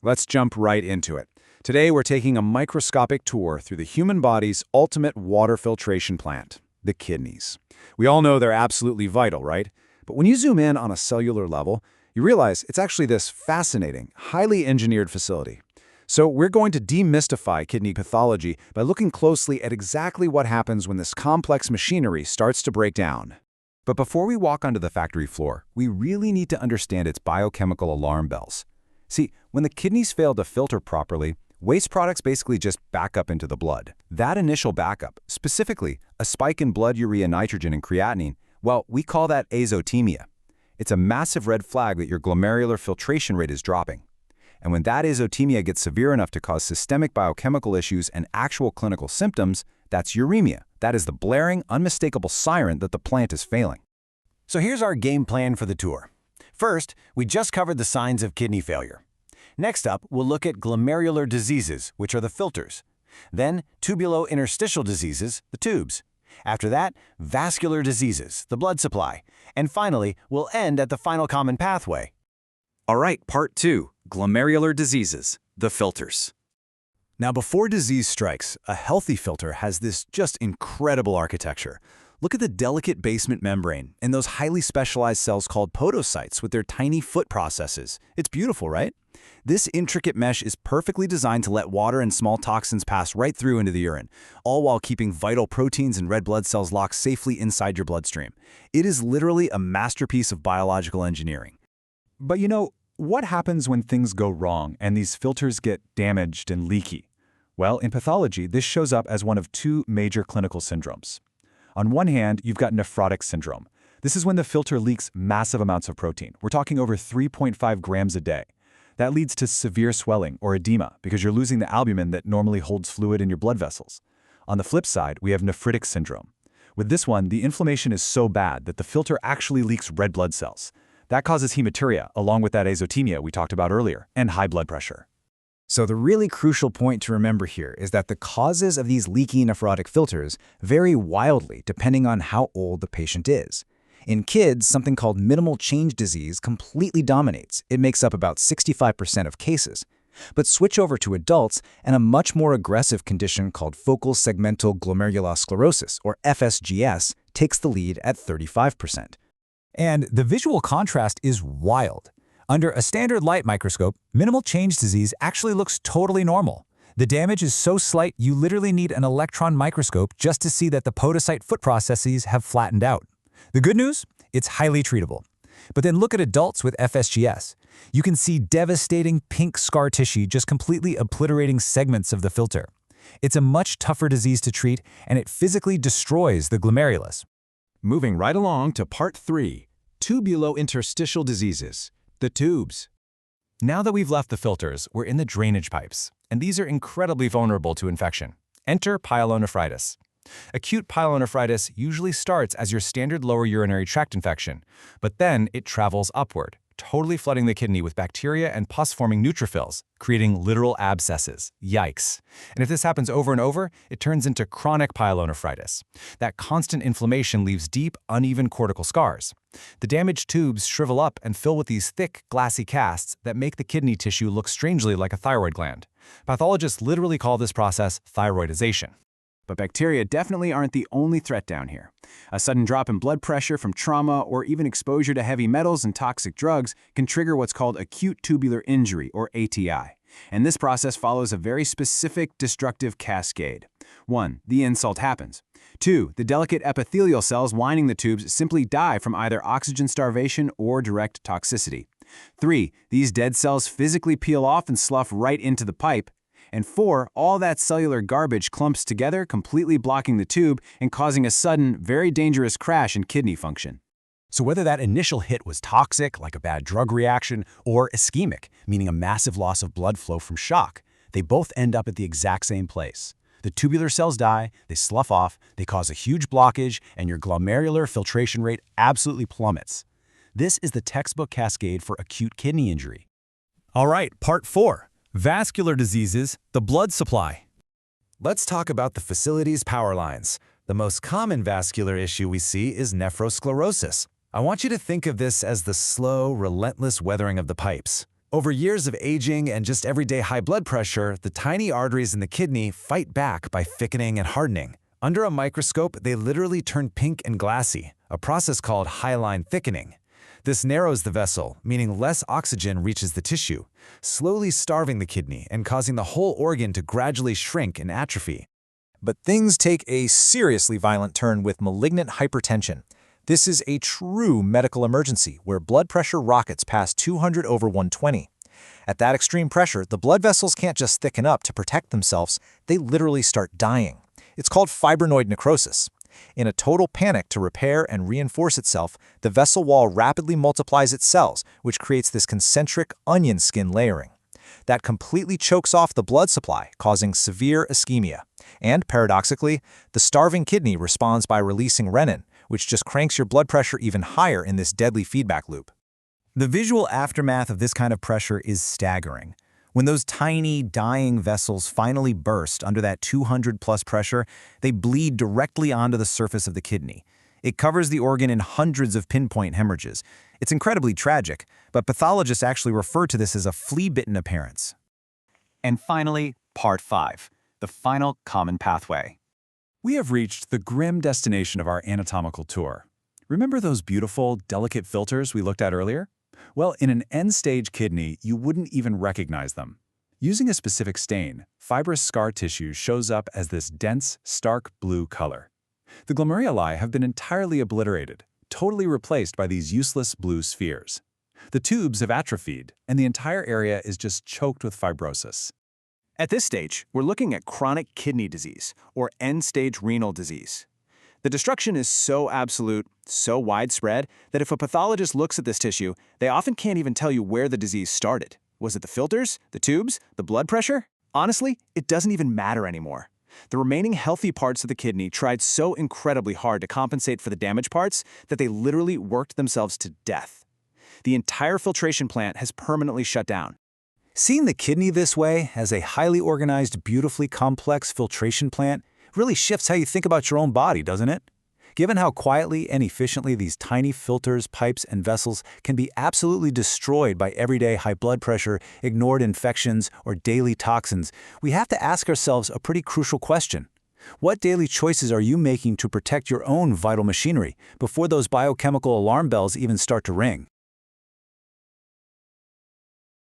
Let's jump right into it. Today we're taking a microscopic tour through the human body's ultimate water filtration plant, the kidneys. We all know they're absolutely vital, right? But when you zoom in on a cellular level, you realize it's actually this fascinating, highly engineered facility. So we're going to demystify kidney pathology by looking closely at exactly what happens when this complex machinery starts to break down. But before we walk onto the factory floor, we really need to understand its biochemical alarm bells. See, when the kidneys fail to filter properly, waste products basically just back up into the blood. That initial backup, specifically a spike in blood urea nitrogen and creatinine, well, we call that azotemia. It's a massive red flag that your glomerular filtration rate is dropping. And when that azotemia gets severe enough to cause systemic biochemical issues and actual clinical symptoms, that's uremia. That is the blaring, unmistakable siren that the plant is failing. So here's our game plan for the tour. First, we just covered the signs of kidney failure. Next up, we'll look at glomerular diseases, which are the filters. Then, tubulointerstitial diseases, the tubes. After that, vascular diseases, the blood supply. And finally, we'll end at the final common pathway. All right, part 2, glomerular diseases, the filters. Now, before disease strikes, a healthy filter has this just incredible architecture. Look at the delicate basement membrane and those highly specialized cells called podocytes with their tiny foot processes. It's beautiful, right? This intricate mesh is perfectly designed to let water and small toxins pass right through into the urine, all while keeping vital proteins and red blood cells locked safely inside your bloodstream. It is literally a masterpiece of biological engineering. But what happens when things go wrong and these filters get damaged and leaky? Well, in pathology, this shows up as one of two major clinical syndromes. On one hand, you've got nephrotic syndrome. This is when the filter leaks massive amounts of protein. We're talking over 3.5 grams a day. That leads to severe swelling or edema because you're losing the albumin that normally holds fluid in your blood vessels. On the flip side, we have nephritic syndrome. With this one, the inflammation is so bad that the filter actually leaks red blood cells. That causes hematuria, along with that azotemia we talked about earlier, and high blood pressure. So the really crucial point to remember here is that the causes of these leaky nephrotic filters vary wildly depending on how old the patient is. In kids, something called minimal change disease completely dominates. It makes up about 65% of cases. But switch over to adults, and a much more aggressive condition called focal segmental glomerulosclerosis, or FSGS, takes the lead at 35%. And the visual contrast is wild. Under a standard light microscope, minimal change disease actually looks totally normal. The damage is so slight you literally need an electron microscope just to see that the podocyte foot processes have flattened out. The good news? It's highly treatable. But then look at adults with FSGS. You can see devastating pink scar tissue just completely obliterating segments of the filter. It's a much tougher disease to treat, and it physically destroys the glomerulus. Moving right along to part 3, tubulointerstitial diseases, the tubes. Now that we've left the filters, we're in the drainage pipes, and these are incredibly vulnerable to infection. Enter pyelonephritis. Acute pyelonephritis usually starts as your standard lower urinary tract infection, but then it travels upward, totally flooding the kidney with bacteria and pus-forming neutrophils, creating literal abscesses. Yikes. And if this happens over and over, it turns into chronic pyelonephritis. That constant inflammation leaves deep, uneven cortical scars. The damaged tubes shrivel up and fill with these thick, glassy casts that make the kidney tissue look strangely like a thyroid gland. Pathologists literally call this process thyroidization. But bacteria definitely aren't the only threat down here. A sudden drop in blood pressure from trauma or even exposure to heavy metals and toxic drugs can trigger what's called acute tubular injury, or ATI. And this process follows a very specific destructive cascade. 1. The insult happens. 2. The delicate epithelial cells lining the tubes simply die from either oxygen starvation or direct toxicity. 3. These dead cells physically peel off and slough right into the pipe. And 4, all that cellular garbage clumps together, completely blocking the tube and causing a sudden, very dangerous crash in kidney function. So whether that initial hit was toxic, like a bad drug reaction, or ischemic, meaning a massive loss of blood flow from shock, they both end up at the exact same place. The tubular cells die, they slough off, they cause a huge blockage, and your glomerular filtration rate absolutely plummets. This is the textbook cascade for acute kidney injury. All right, part 4. Vascular diseases, the blood supply. Let's talk about the facility's power lines. The most common vascular issue we see is nephrosclerosis. I want you to think of this as the slow, relentless weathering of the pipes. Over years of aging and just everyday high blood pressure, the tiny arteries in the kidney fight back by thickening and hardening. Under a microscope, they literally turn pink and glassy, a process called hyaline thickening. This narrows the vessel, meaning less oxygen reaches the tissue, slowly starving the kidney and causing the whole organ to gradually shrink and atrophy. But things take a seriously violent turn with malignant hypertension. This is a true medical emergency where blood pressure rockets past 200/120. At that extreme pressure, the blood vessels can't just thicken up to protect themselves, they literally start dying. It's called fibrinoid necrosis. In a total panic to repair and reinforce itself, the vessel wall rapidly multiplies its cells, which creates this concentric onion skin layering. That completely chokes off the blood supply, causing severe ischemia. And paradoxically, the starving kidney responds by releasing renin, which just cranks your blood pressure even higher in this deadly feedback loop. The visual aftermath of this kind of pressure is staggering. When those tiny, dying vessels finally burst under that 200-plus pressure, they bleed directly onto the surface of the kidney. It covers the organ in hundreds of pinpoint hemorrhages. It's incredibly tragic, but pathologists actually refer to this as a flea-bitten appearance. And finally, Part 5, the final common pathway. We have reached the grim destination of our anatomical tour. Remember those beautiful, delicate filters we looked at earlier? Well, in an end-stage kidney, you wouldn't even recognize them. Using a specific stain, fibrous scar tissue shows up as this dense, stark blue color. The glomeruli have been entirely obliterated, totally replaced by these useless blue spheres. The tubes have atrophied, and the entire area is just choked with fibrosis. At this stage, we're looking at chronic kidney disease, or end-stage renal disease. The destruction is so absolute, so widespread, that if a pathologist looks at this tissue, they often can't even tell you where the disease started. Was it the filters, the tubes, the blood pressure? Honestly, it doesn't even matter anymore. The remaining healthy parts of the kidney tried so incredibly hard to compensate for the damaged parts that they literally worked themselves to death. The entire filtration plant has permanently shut down. Seeing the kidney this way, as a highly organized, beautifully complex filtration plant, really shifts how you think about your own body, doesn't it? Given how quietly and efficiently these tiny filters, pipes, and vessels can be absolutely destroyed by everyday high blood pressure, ignored infections, or daily toxins, we have to ask ourselves a pretty crucial question. What daily choices are you making to protect your own vital machinery before those biochemical alarm bells even start to ring?